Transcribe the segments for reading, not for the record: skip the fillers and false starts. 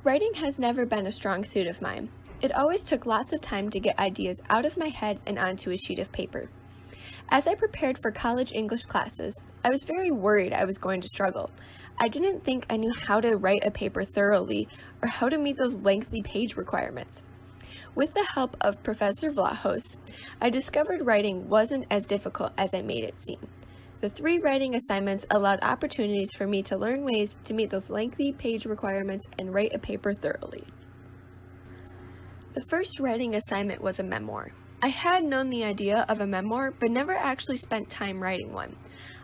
Writing has never been a strong suit of mine. It always took lots of time to get ideas out of my head and onto a sheet of paper. As I prepared for college English classes, I was very worried I was going to struggle. I didn't think I knew how to write a paper thoroughly or how to meet those lengthy page requirements. With the help of Professor Vlahos, I discovered writing wasn't as difficult as I made it seem. The 3 writing assignments allowed opportunities for me to learn ways to meet those lengthy page requirements and write a paper thoroughly. The first writing assignment was a memoir. I had known the idea of a memoir, but never actually spent time writing one.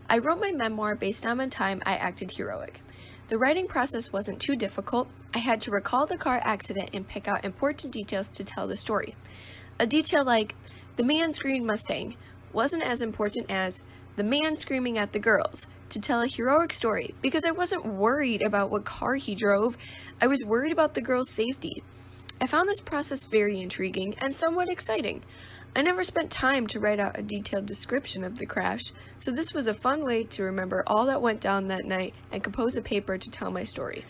I wrote my memoir based on the time I acted heroic. The writing process wasn't too difficult. I had to recall the car accident and pick out important details to tell the story. A detail like, the man's green Mustang, wasn't as important as, the man screaming at the girls, to tell a heroic story, because I wasn't worried about what car he drove. I was worried about the girls' safety. I found this process very intriguing and somewhat exciting. I never spent time to write out a detailed description of the crash, so this was a fun way to remember all that went down that night and compose a paper to tell my story.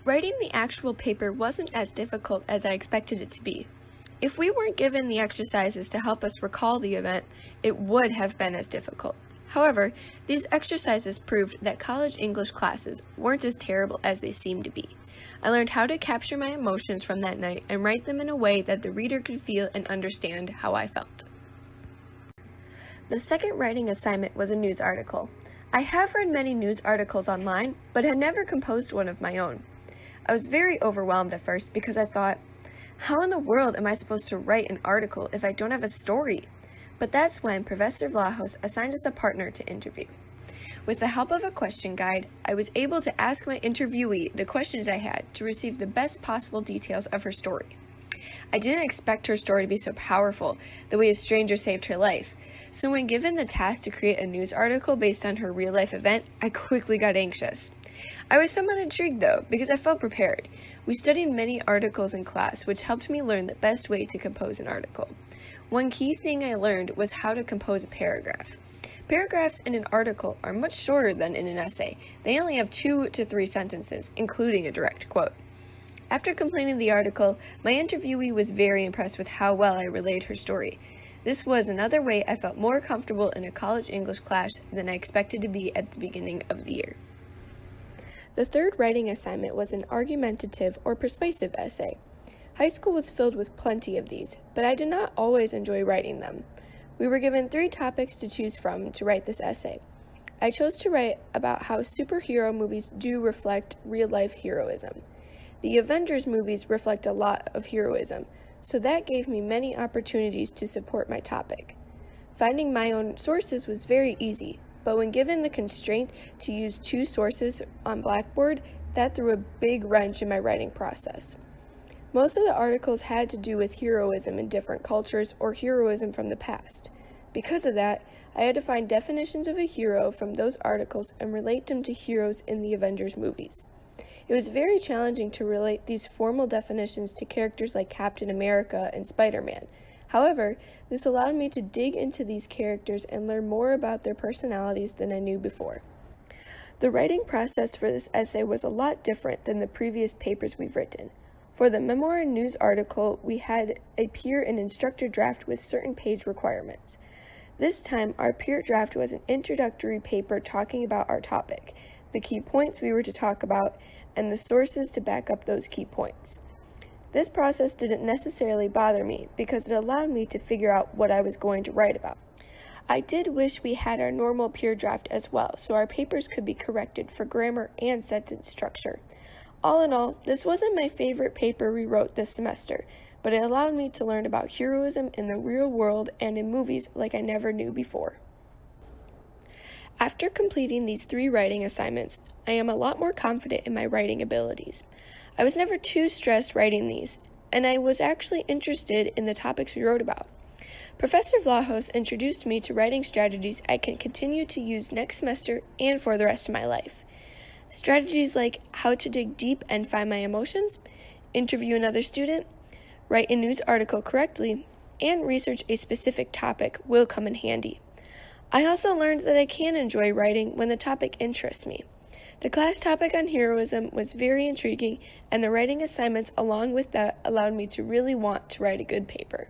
Writing the actual paper wasn't as difficult as I expected it to be. If we weren't given the exercises to help us recall the event, it would have been as difficult. However, these exercises proved that college English classes weren't as terrible as they seemed to be. I learned how to capture my emotions from that night and write them in a way that the reader could feel and understand how I felt. The second writing assignment was a news article. I have read many news articles online, but had never composed one of my own. I was very overwhelmed at first because I thought, how in the world am I supposed to write an article if I don't have a story? But that's when Professor Vlahos assigned us a partner to interview. With the help of a question guide, I was able to ask my interviewee the questions I had to receive the best possible details of her story. I didn't expect her story to be so powerful, the way a stranger saved her life. So when given the task to create a news article based on her real-life event, I quickly got anxious. I was somewhat intrigued though, because I felt prepared. We studied many articles in class, which helped me learn the best way to compose an article. One key thing I learned was how to compose a paragraph. Paragraphs in an article are much shorter than in an essay. They only have 2 to 3 sentences, including a direct quote. After completing the article, my interviewee was very impressed with how well I relayed her story. This was another way I felt more comfortable in a college English class than I expected to be at the beginning of the year. The third writing assignment was an argumentative or persuasive essay. High school was filled with plenty of these, but I did not always enjoy writing them. We were given 3 topics to choose from to write this essay. I chose to write about how superhero movies do reflect real-life heroism. The Avengers movies reflect a lot of heroism, so that gave me many opportunities to support my topic. Finding my own sources was very easy, but when given the constraint to use 2 sources on Blackboard, that threw a big wrench in my writing process. Most of the articles had to do with heroism in different cultures or heroism from the past. Because of that, I had to find definitions of a hero from those articles and relate them to heroes in the Avengers movies. It was very challenging to relate these formal definitions to characters like Captain America and Spider-Man. However, this allowed me to dig into these characters and learn more about their personalities than I knew before. The writing process for this essay was a lot different than the previous papers we've written. For the memoir and news article, we had a peer and instructor draft with certain page requirements. This time, our peer draft was an introductory paper talking about our topic, the key points we were to talk about, and the sources to back up those key points. This process didn't necessarily bother me because it allowed me to figure out what I was going to write about. I did wish we had our normal peer draft as well, so our papers could be corrected for grammar and sentence structure. All in all, this wasn't my favorite paper we wrote this semester, but it allowed me to learn about heroism in the real world and in movies like I never knew before. After completing these 3 writing assignments, I am a lot more confident in my writing abilities. I was never too stressed writing these, and I was actually interested in the topics we wrote about. Professor Vlahos introduced me to writing strategies I can continue to use next semester and for the rest of my life. Strategies like how to dig deep and find my emotions, interview another student, write a news article correctly, and research a specific topic will come in handy. I also learned that I can enjoy writing when the topic interests me. The class topic on heroism was very intriguing, and the writing assignments along with that allowed me to really want to write a good paper.